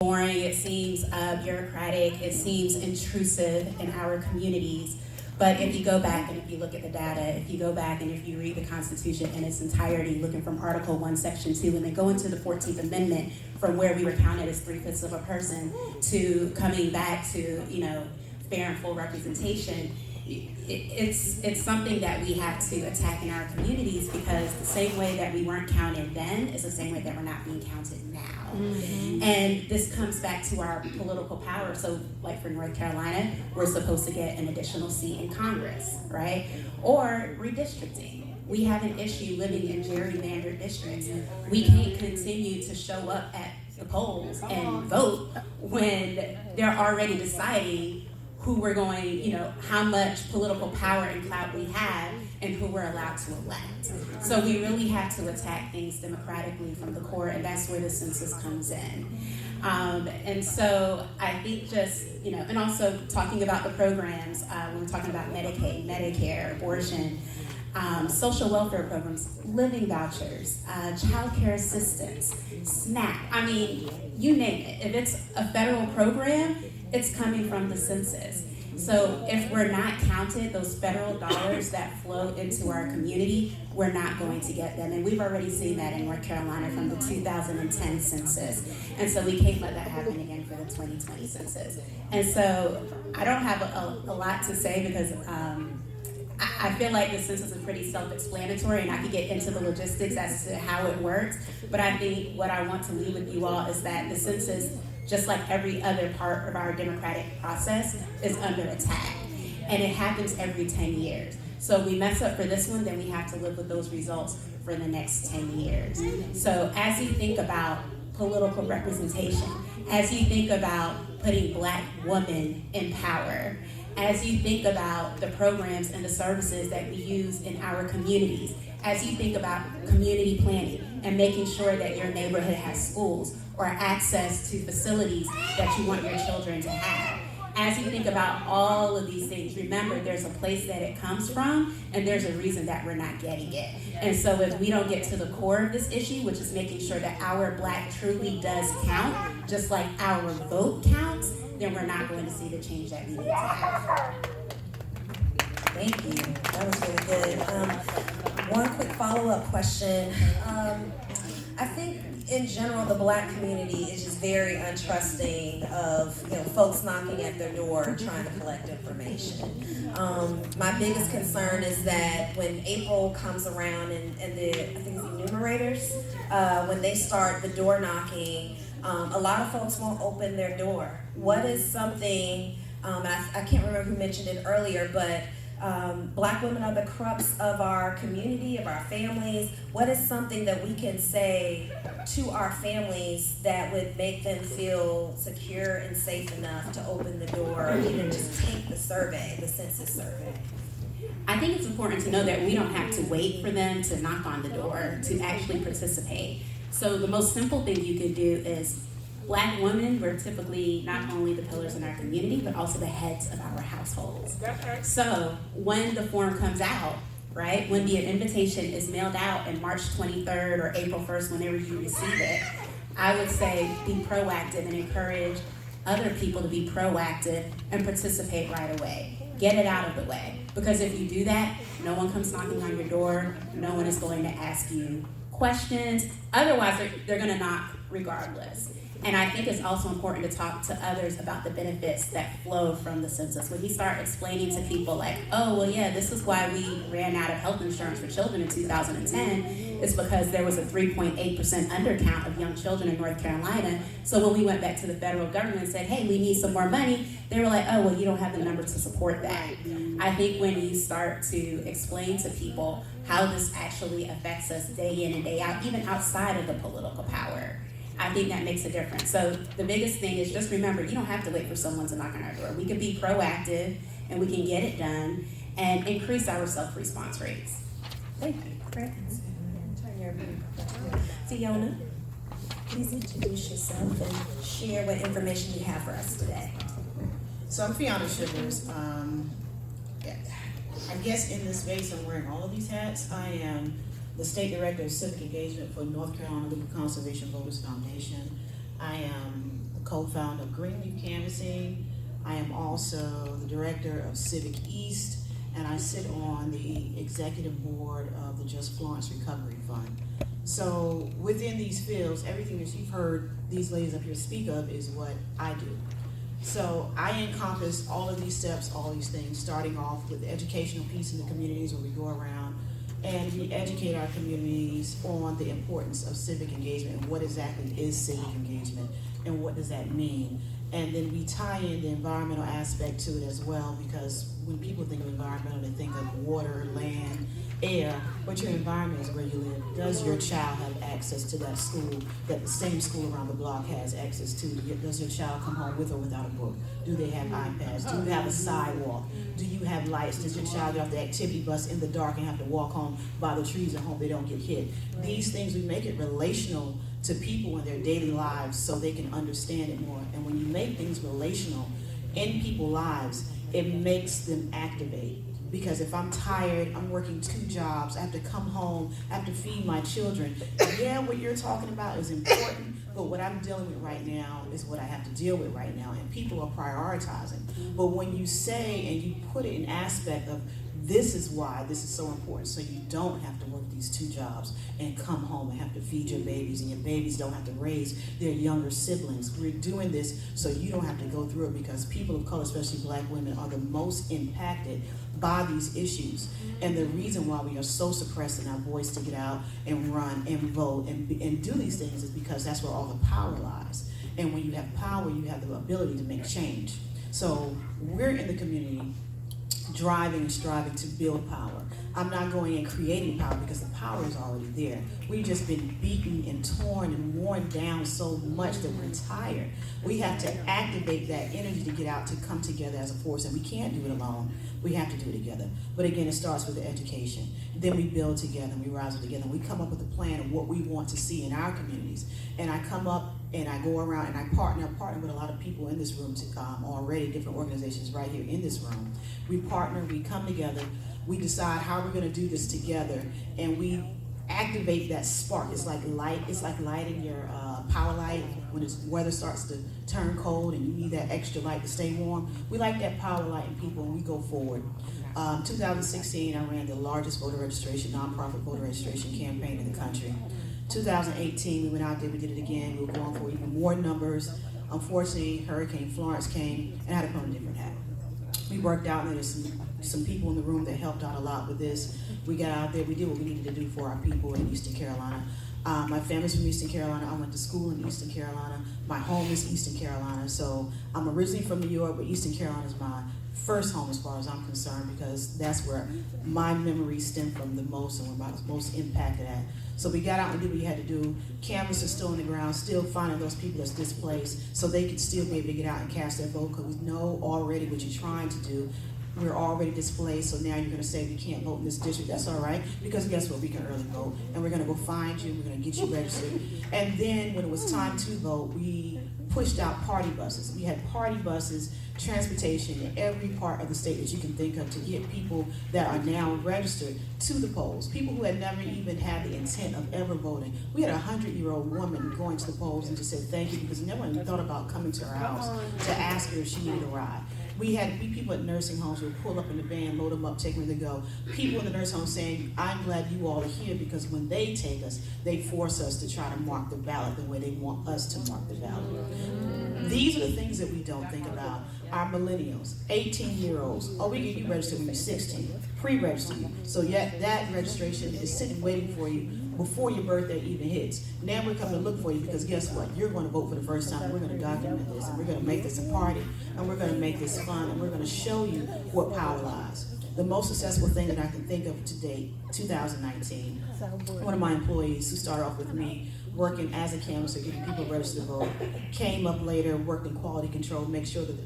boring, it seems bureaucratic, it seems intrusive in our communities. But if you go back and if you look at the data, if you go back and if you read the Constitution in its entirety, looking from Article 1, Section 2, and then go into the 14th Amendment, from where we were counted as 3/5 of a person to coming back to, fair and full representation, it's something that we have to attack in our communities, because the same way that we weren't counted then is the same way that we're not being counted now. Mm-hmm. And this comes back to our political power. So like for North Carolina, we're supposed to get an additional seat in Congress, right? Or redistricting. We have an issue living in gerrymandered districts. We can't continue to show up at the polls and vote when they're already deciding who we're going, how much political power and clout we have and who we're allowed to elect. So we really have to attack things democratically from the core, and that's where the census comes in. And so I think just, and also talking about the programs, when we're talking about Medicaid, Medicare, abortion, social welfare programs, living vouchers, child care assistance, SNAP, you name it. If it's a federal program, it's coming from the census. So if we're not counted, those federal dollars that flow into our community, we're not going to get them. And we've already seen that in North Carolina from the 2010 census. And so we can't let that happen again for the 2020 census. And so I don't have a lot to say, because I feel like the census is pretty self-explanatory, and I could get into the logistics as to how it works. But I think what I want to leave with you all is that the census, just like every other part of our democratic process, is under attack. And it happens every 10 years. So if we mess up for this one, then we have to live with those results for the next 10 years. So as you think about political representation, as you think about putting Black women in power, as you think about the programs and the services that we use in our communities, as you think about community planning and making sure that your neighborhood has schools or access to facilities that you want your children to have, as you think about all of these things, remember there's a place that it comes from, and there's a reason that we're not getting it. And so if we don't get to the core of this issue, which is making sure that our Black truly does count, just like our vote counts, then we're not going to see the change that we need to have. Thank you. That was really good. One quick follow-up question. I think in general, the Black community is just very untrusting of folks knocking at their door trying to collect information. My biggest concern is that when April comes around and the, I think it's enumerators, when they start the door knocking, a lot of folks won't open their door. What is something, I can't remember who mentioned it earlier, but Black women are the crux of our community, of our families. What is something that we can say to our families that would make them feel secure and safe enough to open the door, or even just take the survey, the census survey? I think it's important to know that we don't have to wait for them to knock on the door to actually participate. So the most simple thing you could do is, Black women were typically not only the pillars in our community, but also the heads of our households. So when the form comes out, right, when the invitation is mailed out in March 23rd or April 1st, whenever you receive it, I would say be proactive and encourage other people to be proactive and participate right away. Get it out of the way. Because if you do that, no one comes knocking on your door, no one is going to ask you questions. Otherwise, they're going to knock regardless. And I think it's also important to talk to others about the benefits that flow from the census. When you start explaining to people like, oh, well, yeah, this is why we ran out of health insurance for children in 2010, it's because there was a 3.8% undercount of young children in North Carolina. So when we went back to the federal government and said, hey, we need some more money, they were like, oh, well, you don't have the numbers to support that. I think when you start to explain to people how this actually affects us day in and day out, even outside of the political power, I think that makes a difference. So the biggest thing is just remember, you don't have to wait for someone to knock on our door. We can be proactive and we can get it done and increase our self-response rates. Thank you. Great. Fiona, please introduce yourself and share what information you have for us today. So I'm Fiona Sugars. I guess in this space I'm wearing all of these hats. I am the State Director of Civic Engagement for North Carolina Legal Conservation Voters Foundation. I am co-founder of Greenleaf Canvassing. I am also the director of Civic East, and I sit on the executive board of the Just Florence Recovery Fund. So within these fields, everything that you've heard these ladies up here speak of is what I do. So I encompass all of these steps, all these things, starting off with the educational piece in the communities where we go around and we educate our communities on the importance of civic engagement and what exactly is civic engagement and what does that mean. And then we tie in the environmental aspect to it as well, because when people think of environmental, they think of water, land, air, but your environment is where you live. Does your child have access to that school that the same school around the block has access to? Does your child come home with or without a book? Do they have iPads? Do you have a sidewalk? Do you have lights? Does your child get off the activity bus in the dark and have to walk home by the trees and hope they don't get hit? These things, we make it relational to people in their daily lives so they can understand it more. And when you make things relational in people's lives, it makes them activate. Because if I'm tired, I'm working 2 jobs, I have to come home, I have to feed my children. Yeah, what you're talking about is important, but what I'm dealing with right now is what I have to deal with right now, and people are prioritizing. But when you say and you put it in aspect of this is why this is so important, so you don't have to work these 2 jobs and come home and have to feed your babies, and your babies don't have to raise their younger siblings. We're doing this so you don't have to go through it, because people of color, especially Black women, are the most impacted by these issues. And the reason why we are so suppressed in our voice to get out and run and vote and do these things is because that's where all the power lies. And when you have power, you have the ability to make change. So we're in the community driving and striving to build power. I'm not going and creating power because the power is already there. We've just been beaten and torn and worn down so much that we're tired. We have to activate that energy to get out, to come together as a force, and we can't do it alone. We have to do it together. But again, it starts with the education. Then we build together, and we rise up together, and we come up with a plan of what we want to see in our communities. And I come up and I go around and I partner with a lot of people in this room already, different organizations right here in this room. We partner, we come together, we decide how we're going to do this together, and we activate that spark. It's like lighting your power light when the weather starts to turn cold and you need that extra light to stay warm. We like that power light in people, and we go forward. 2016, I ran the largest voter registration, nonprofit voter registration campaign in the country. 2018, we went out there, we did it again. We were going for even more numbers. Unfortunately, Hurricane Florence came and I had to put on a different hat. We worked out, and there's some people in the room that helped out a lot with this. We got out there, we did what we needed to do for our people in Eastern Carolina. My family's from Eastern Carolina. I went to school in Eastern Carolina. My home is Eastern Carolina. So I'm originally from New York, but Eastern Carolina is my first home as far as I'm concerned, because that's where my memories stem from the most and where I was most impacted at. So we got out and did what we had to do. Canvas is still on the ground, still finding those people that's displaced so they can still be able to get out and cast their vote, because we know already what you're trying to do. We're already displaced, so now you're going to say we can't vote in this district. That's all right, because guess what? We can early vote, and we're going to go find you. We're going to get you registered. And then when it was time to vote, we pushed out party buses. We had party buses, transportation in every part of the state that you can think of to get people that are now registered to the polls. People who had never even had the intent of ever voting. We had a 100-year-old woman going to the polls and just said thank you, because no one even thought about coming to her house to ask her if she needed a ride. We had people at nursing homes who would pull up in the van, load them up, take them to go. People in the nursing home saying, I'm glad you all are here, because when they take us, they force us to try to mark the ballot the way they want us to mark the ballot. These are the things that we don't think about. Our millennials, 18-year-olds, oh, we get you registered when you're 16, pre-register you. So yet that registration is sitting waiting for you before your birthday even hits. Now we're coming to look for you, because guess what? You're going to vote for the first time. We're going to document this, and we're going to make this a party, and we're going to make this fun, and we're going to show you what power lies. The most successful thing that I can think of to date, 2019, one of my employees who started off with me working as a canvasser, getting people registered to vote, came up later, worked in quality control, make sure that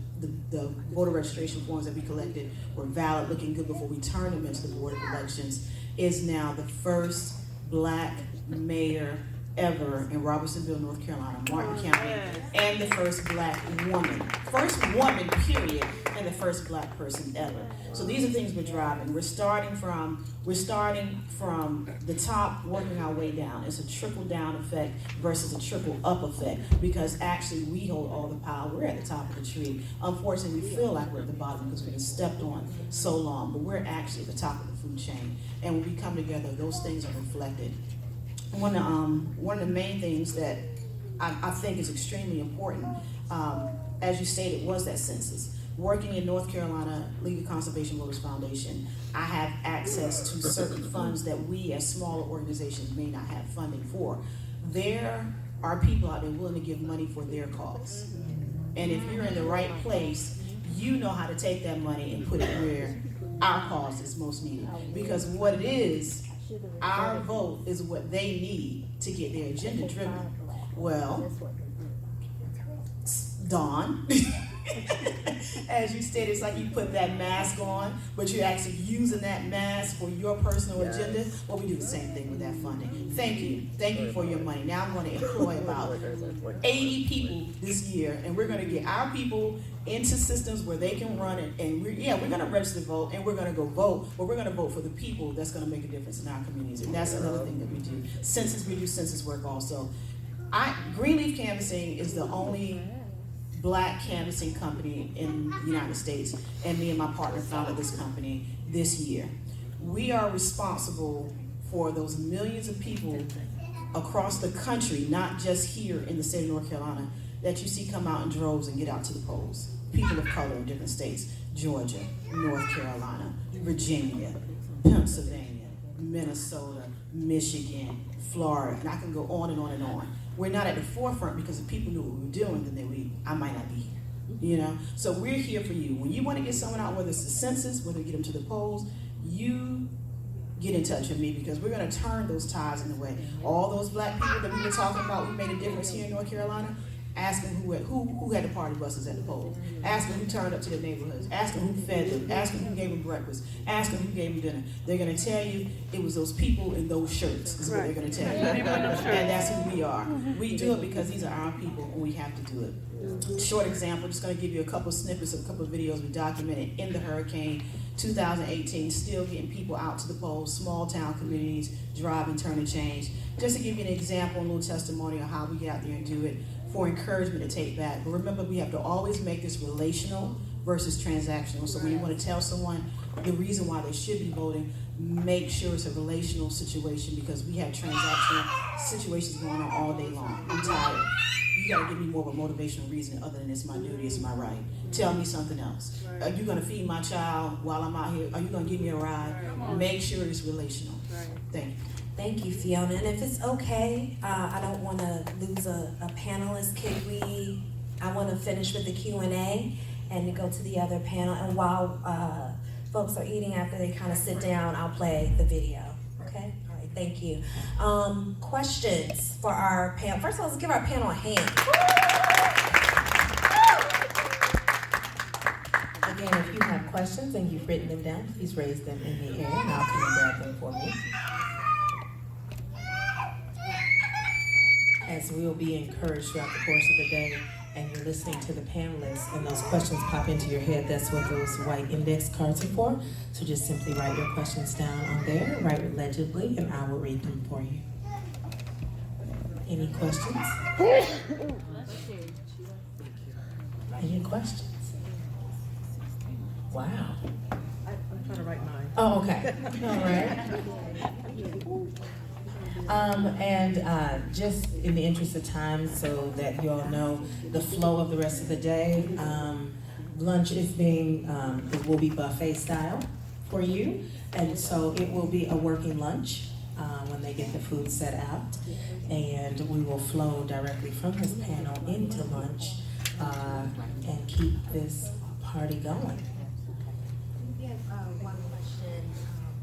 the voter registration forms that we collected were valid, looking good before we turned them into the Board of Elections, is now the first Black mayor ever in Robertsonville, North Carolina, Martin County, and the first black woman. First woman, period, and the first black person ever. So these are things we're driving. We're starting from the top, working our way down. It's a trickle-down effect versus a trickle-up effect, because actually we hold all the power. We're at the top of the tree. Unfortunately, we feel like we're at the bottom because we've been stepped on so long, but we're actually at the top of the food chain. And when we come together, those things are reflected. One of the main things that I think is extremely important, as you stated, was that census. Working in North Carolina League of Conservation Voters Foundation, I have access to certain funds that we as smaller organizations may not have funding for. There are people out there willing to give money for their cause. And if you're in the right place, you know how to take that money and put it where our cause is most needed. Because what it is, our vote is what they need to get their agenda driven. Well, Dawn, as you stated, it's like you put that mask on, but you're actually using that mask for your personal agenda. Well, we do the same thing with that funding. Thank you. Thank you for your money. Now I'm going to employ about 80 people this year, and we're going to get our people into systems where they can run it, and we're going to register to vote, and we're going to go vote, but we're going to vote for the people that's going to make a difference in our communities, and that's another thing that we do. We do census work also. Greenleaf Canvassing is the only black canvassing company in the United States, and me and my partner founded this company this year. We are responsible for those millions of people across the country, not just here in the state of North Carolina, that you see come out in droves and get out to the polls. People of color in different states: Georgia, North Carolina, Virginia, Pennsylvania, Minnesota, Michigan, Florida, and I can go on and on and on. We're not at the forefront because if people knew what we were doing, then I might not be here. So we're here for you. When you want to get someone out, whether it's the census, whether you get them to the polls, you get in touch with me, because we're going to turn those ties in the way. All those black people that we were talking about, we made a difference here in North Carolina. Ask them who had the party buses at the polls. Ask them who turned up to their neighborhoods. Ask them who fed them. Ask them who gave them breakfast. Ask them who gave them dinner. They're going to tell you it was those people in those shirts, is what they're going to tell you. And that's who we are. We do it because these are our people, and we have to do it. Short example, just going to give you a couple snippets of a couple of videos we documented in the hurricane 2018, still getting people out to the polls, small town communities, driving, turning change. Just to give you an example, a little testimony on how we get out there and do it, for encouragement to take back. But remember, we have to always make this relational versus transactional. So when you want to tell someone the reason why they should be voting, make sure it's a relational situation, because we have transactional situations going on all day long. I'm tired. You got to give me more of a motivational reason other than it's my duty, it's my right. Tell me something else. Are you going to feed my child while I'm out here? Are you going to give me a ride? Make sure it's relational. Thank you. Thank you, Fiona. And if it's okay, I don't want to lose a panelist. I want to finish with the Q&A and go to the other panel. And while folks are eating, after they kind of sit down, I'll play the video. Okay? All right, thank you. Questions for our panel. First of all, let's give our panel a hand. Again, if you have questions and you've written them down, please raise them in the air and I'll come and grab them for you. As we'll be encouraged throughout the course of the day, and you're listening to the panelists, and those questions pop into your head, that's what those white index cards are for. So just simply write your questions down on there, write it legibly, and I will read them for you. Any questions? Any questions? Wow. I'm trying to write mine. Oh, okay. All right. Just in the interest of time, so that you all know the flow of the rest of the day, lunch is it will be buffet style for you, and so it will be a working lunch when they get the food set out, and we will flow directly from this panel into lunch and keep this party going. We have one question.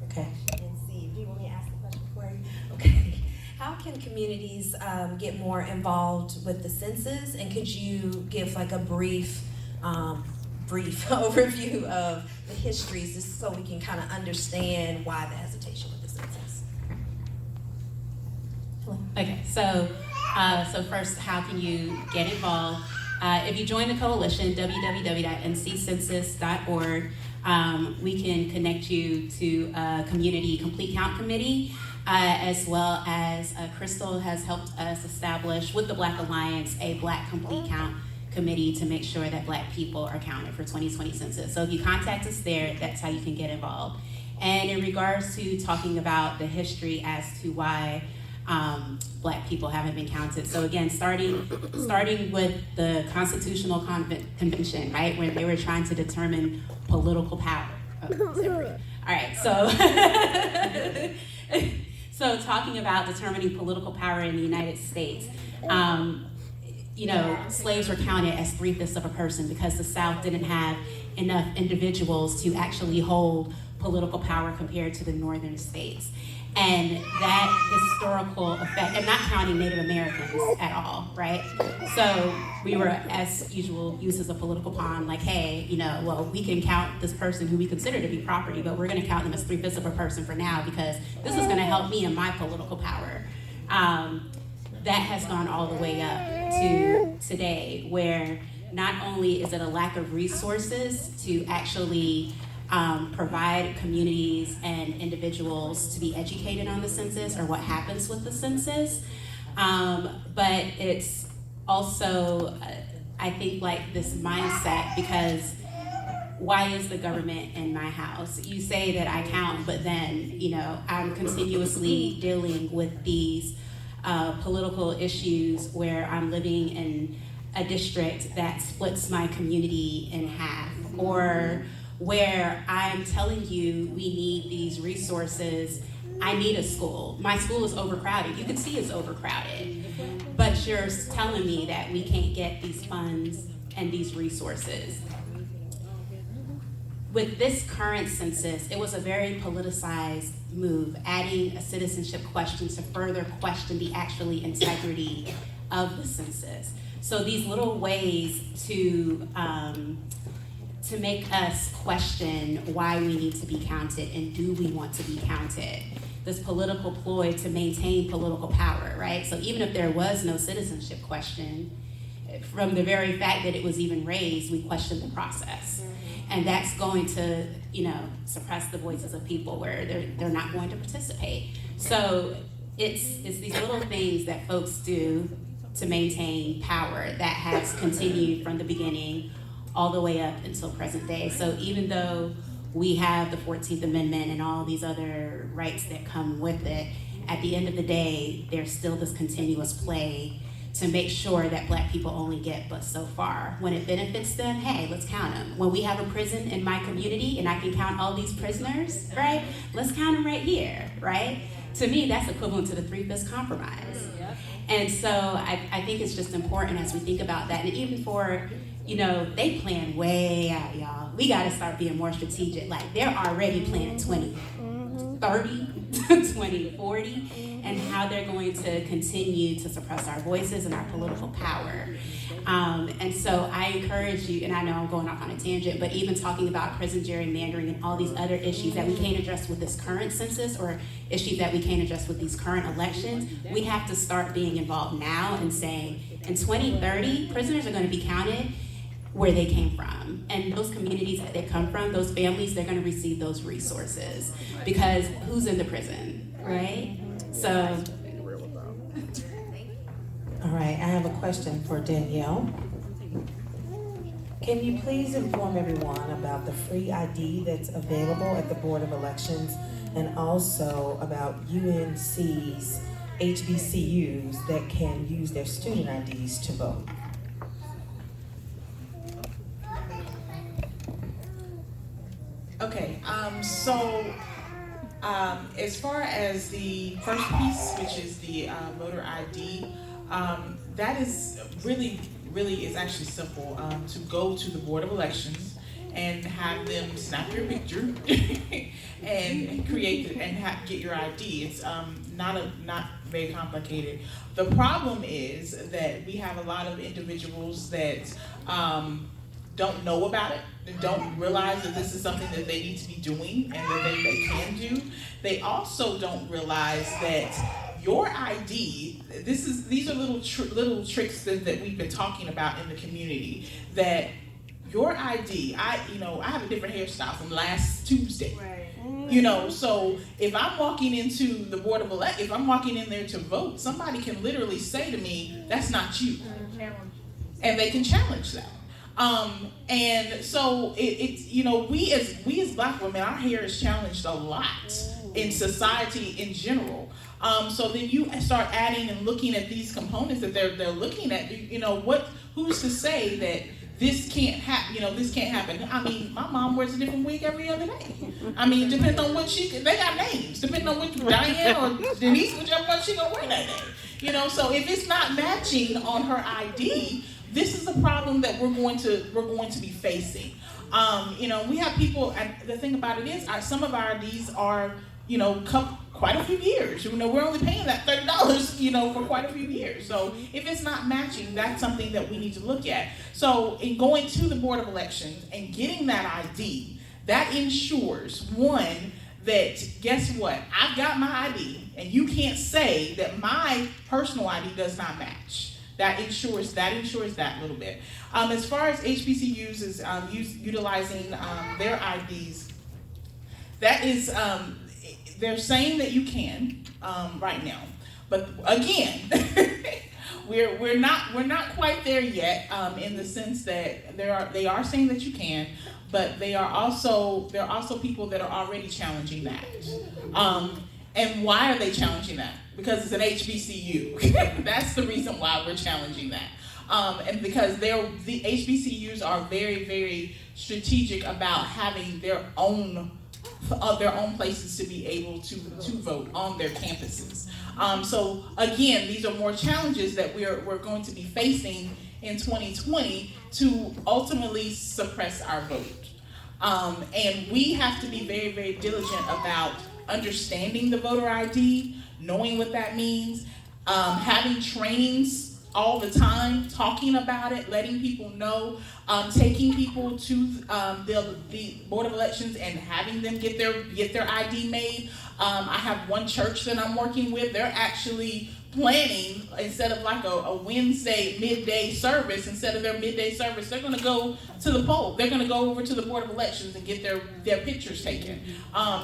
Okay. And see, do you want me to ask the question for you? Okay. How can communities get more involved with the census? And could you give like a brief overview of the histories, just so we can kind of understand why the hesitation with the census? Okay, so first, how can you get involved? If you join the coalition, www.nccensus.org, we can connect you to a community complete count committee, as well as Crystal has helped us establish with the Black Alliance a Black complete count committee to make sure that Black people are counted for 2020 census. So if you contact us there, that's how you can get involved. And in regards to talking about the history as to why Black people haven't been counted. So again, starting with the Constitutional Convention, right, when they were trying to determine political power. All right, so so talking about determining political power in the United States, slaves were counted as 3/5 of a person because the South didn't have enough individuals to actually hold political power compared to the northern states. And that historical effect, and not counting Native Americans at all, right? So we were, as usual, used as a political pawn, like, hey, we can count this person who we consider to be property, but we're gonna count them as 3/5 of a person for now because this is gonna help me in my political power. That has gone all the way up to today, where not only is it a lack of resources to actually provide communities and individuals to be educated on the census or what happens with the census, but it's also, I think, like this mindset, because why is the government in my house? You say that I count, but then, I'm continuously dealing with these political issues where I'm living in a district that splits my community in half, or where I'm telling you we need these resources. I need a school. My school is overcrowded. You can see it's overcrowded. But you're telling me that we can't get these funds and these resources. With this current census, it was a very politicized move, adding a citizenship question to further question the actually integrity of the census. So these little ways to make us question why we need to be counted and do we want to be counted. This political ploy to maintain political power, right? So even if there was no citizenship question, from the very fact that it was even raised, we question the process. And that's going to, suppress the voices of people where they're not going to participate. So it's these little things that folks do to maintain power that has continued from the beginning all the way up until present day. So even though we have the 14th Amendment and all these other rights that come with it, at the end of the day, there's still this continuous play to make sure that Black people only get but so far. When it benefits them, hey, let's count them. When we have a prison in my community and I can count all these prisoners, right? Let's count them right here, right? To me, that's equivalent to the 3/5 compromise. And so I think it's just important as we think about that. And even for, they plan way out, y'all. We gotta start being more strategic. Like, they're already planning 2030, 2040, and how they're going to continue to suppress our voices and our political power. And so I encourage you, and I know I'm going off on a tangent, but even talking about prison gerrymandering and all these other issues that we can't address with this current census or issues that we can't address with these current elections, we have to start being involved now and saying, in 2030, prisoners are going to be counted where they came from. And those communities that they come from, those families, they're going to receive those resources. Because who's in the prison, right? So. All right, I have a question for Danielle. Can you please inform everyone about the free ID that's available at the Board of Elections, and also about UNC's HBCUs that can use their student IDs to vote? Okay, as far as the first piece, which is the voter ID, that is really is actually simple. To go to the Board of Elections and have them snap your picture and create get your ID. It's not very complicated. The problem is that we have a lot of individuals that don't know about it, and don't realize that this is something that they need to be doing and that they can do. They also don't realize that your ID, these are little tricks that we've been talking about in the community, that your ID, I have a different hairstyle from last Tuesday. Right. So if I'm walking into the Board of Elections, if I'm walking in there to vote, somebody can literally say to me, that's not you. And they can challenge that. And so it's we as Black women, our hair is challenged a lot in society in general. So then you start adding and looking at these components that they're looking at. Who's to say that this can't happen? This can't happen. I mean, my mom wears a different wig every other day. I mean, depending on what they got names, depending on which Diane or Denise, whichever one she gonna wear that day. So if it's not matching on her ID, this is a problem that we're going to be facing. We have people, and the thing about it is, some of our IDs are, quite a few years. We're only paying that $30, for quite a few years. So if it's not matching, that's something that we need to look at. So in going to the Board of Elections and getting that ID, that ensures, one, that guess what? I've got my ID, and you can't say that my personal ID does not match. That ensures that a little bit. As far as HBCUs is utilizing their IDs, that is, they're saying that you can right now, but again, we're not quite there yet in the sense that they are saying that you can, but there are also people that are already challenging that. And why are they challenging that? Because it's an HBCU. That's the reason why we're challenging that. And because the HBCUs are very, very strategic about having their own places to be able to vote on their campuses. So again, these are more challenges that we're going to be facing in 2020 to ultimately suppress our vote. And we have to be very, very diligent about understanding the voter ID, knowing what that means, having trainings all the time, talking about it, letting people know, taking people to the Board of Elections and having them get their ID made. I have one church that I'm working with. They're actually planning, instead of like a Wednesday midday service, instead of their midday service, they're going to go to the poll. They're going to go over to the Board of Elections and get their pictures taken.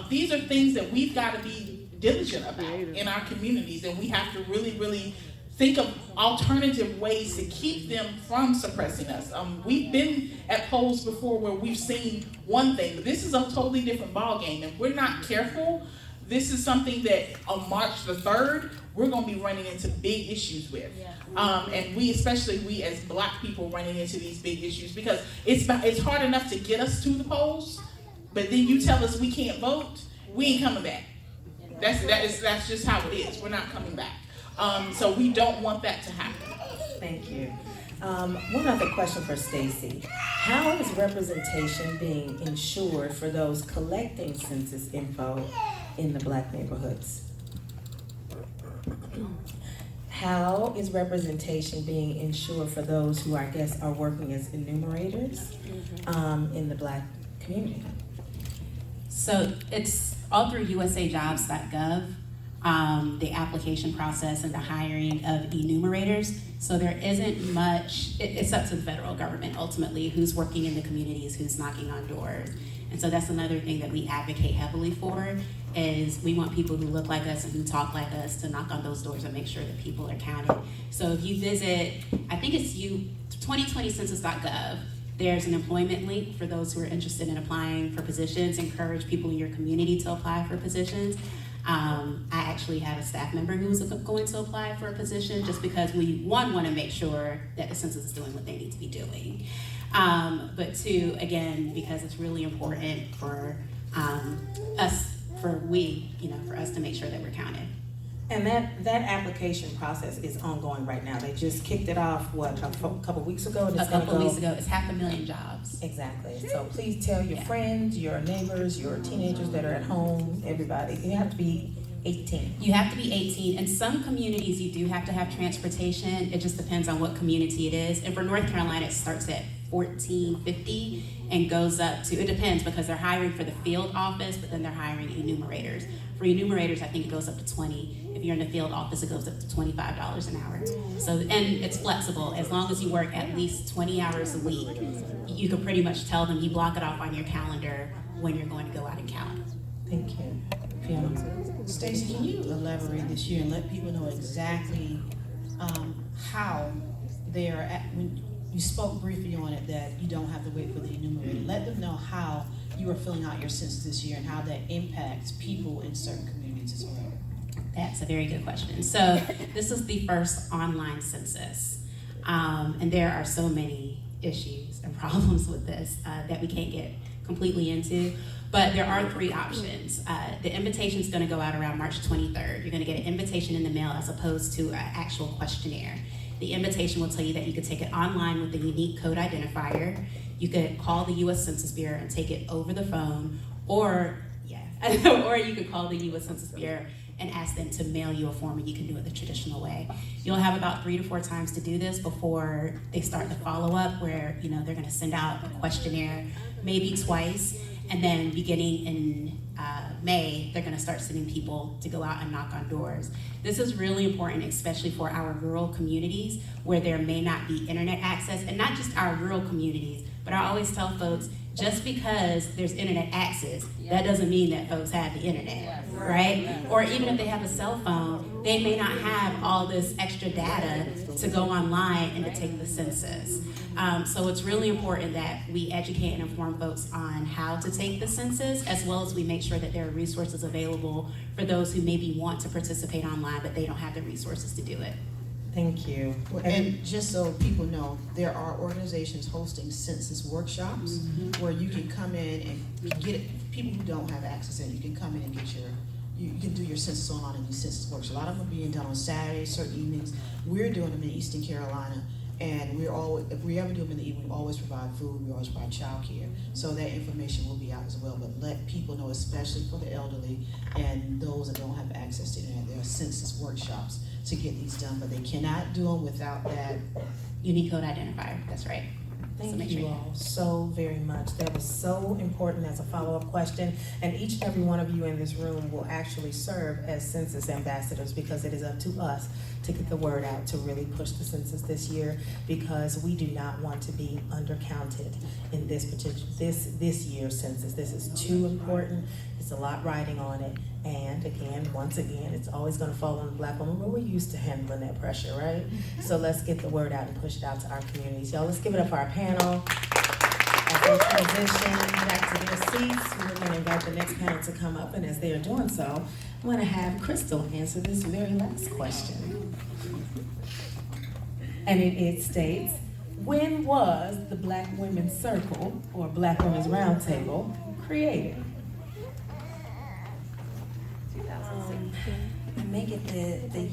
These are things that we've got to be diligent about in our communities, and we have to really, really think of alternative ways to keep them from suppressing us. We've been at polls before where we've seen one thing, but this is a totally different ballgame. If we're not careful, this is something that on March the 3rd, we're going to be running into big issues with. And especially we as Black people running into these big issues, because it's hard enough to get us to the polls, but then you tell us we can't vote, we ain't coming back. That's just how it is. We're not coming back. So we don't want that to happen. Thank you. One other question for Stacey. How is representation being ensured for those collecting census info in the Black neighborhoods? How is representation being ensured for those who, I guess, are working as enumerators in the Black community? So it's all through usajobs.gov, the application process and the hiring of enumerators. So there isn't much, it's up to the federal government ultimately who's working in the communities, who's knocking on doors. And so that's another thing that we advocate heavily for, is we want people who look like us and who talk like us to knock on those doors and make sure that people are counted. So if you visit, I think it's 2020census.gov, there's an employment link for those who are interested in applying for positions. Encourage people in your community to apply for positions. I actually have a staff member who's going to apply for a position just because we, one, want to make sure that the census is doing what they need to be doing. But two, again, because it's really important for us to make sure that we're counted. And that application process is ongoing right now. They just kicked it off, a couple weeks ago? And A couple weeks ago, it's 500,000 jobs. Exactly. So please tell your friends, your neighbors, your teenagers that are at home, everybody. You have to be 18. You have to be 18. In some communities, you do have to have transportation. It just depends on what community it is. And for North Carolina, it starts at $14.50 and goes up to, it depends because they're hiring for the field office, but then they're hiring enumerators. For enumerators, I think it goes up to 20. If you're in the field office, it goes up to $25 an hour. So, and it's flexible. As long as you work at least 20 hours a week, you can pretty much tell them, you block it off on your calendar when you're going to go out and count. Thank you. Fiona? Stacy, can you elaborate this year and let people know exactly how they are at, when you spoke briefly on it, that you don't have to wait for the enumerator. Let them know how you are filling out your census this year and how that impacts people in certain communities as well. That's a very good question. So this is the first online census. And there are so many issues and problems with this that we can't get completely into. But there are 3 options. The invitation is going to go out around March 23rd. You're going to get an invitation in the mail as opposed to an actual questionnaire. The invitation will tell you that you could take it online with a unique code identifier. You could call the U.S. Census Bureau and take it over the phone, or or you could call the U.S. Census Bureau and ask them to mail you a form, and you can do it the traditional way. You'll have about 3 to 4 times to do this before they start the follow-up, where they're going to send out a questionnaire maybe twice, and then beginning in May, they're going to start sending people to go out and knock on doors. This is really important, especially for our rural communities where there may not be internet access, and not just our rural communities, but I always tell folks, just because there's internet access, that doesn't mean that folks have the internet, right? Or even if they have a cell phone, they may not have all this extra data to go online and to take the census. So it's really important that we educate and inform folks on how to take the census, as well as we make sure that there are resources available for those who maybe want to participate online, but they don't have the resources to do it. Thank you. And just so people know, there are organizations hosting census workshops where you can come in and get people who don't have access, and you can come in and get you can do your census online and do census workshops. A lot of them are being done on Saturdays, certain evenings. We're doing them in Eastern Carolina, and if we ever do them in the evening, we always provide food, we always provide childcare. So that information will be out as well, but let people know, especially for the elderly and those that don't have access to internet, there are census workshops to get these done, but they cannot do them without that Unique code identifier, that's right. Thank you all so very much. That was so important as a follow-up question. And each and every one of you in this room will actually serve as census ambassadors, because it is up to us to get the word out to really push the census this year, because we do not want to be undercounted in this year's census. This is too important. It's a lot riding on it. And again, once again, it's always going to fall on the Black woman, but we're used to handling that pressure, right? So let's get the word out and push it out to our communities. Y'all, let's give it up for our panel. As they transition back to their seats, we're going to invite the next panel to come up, and as they are doing so, I'm going to have Crystal answer this very last question. And it states, when was the Black Women's Circle, or Black Women's Roundtable, created? Make it the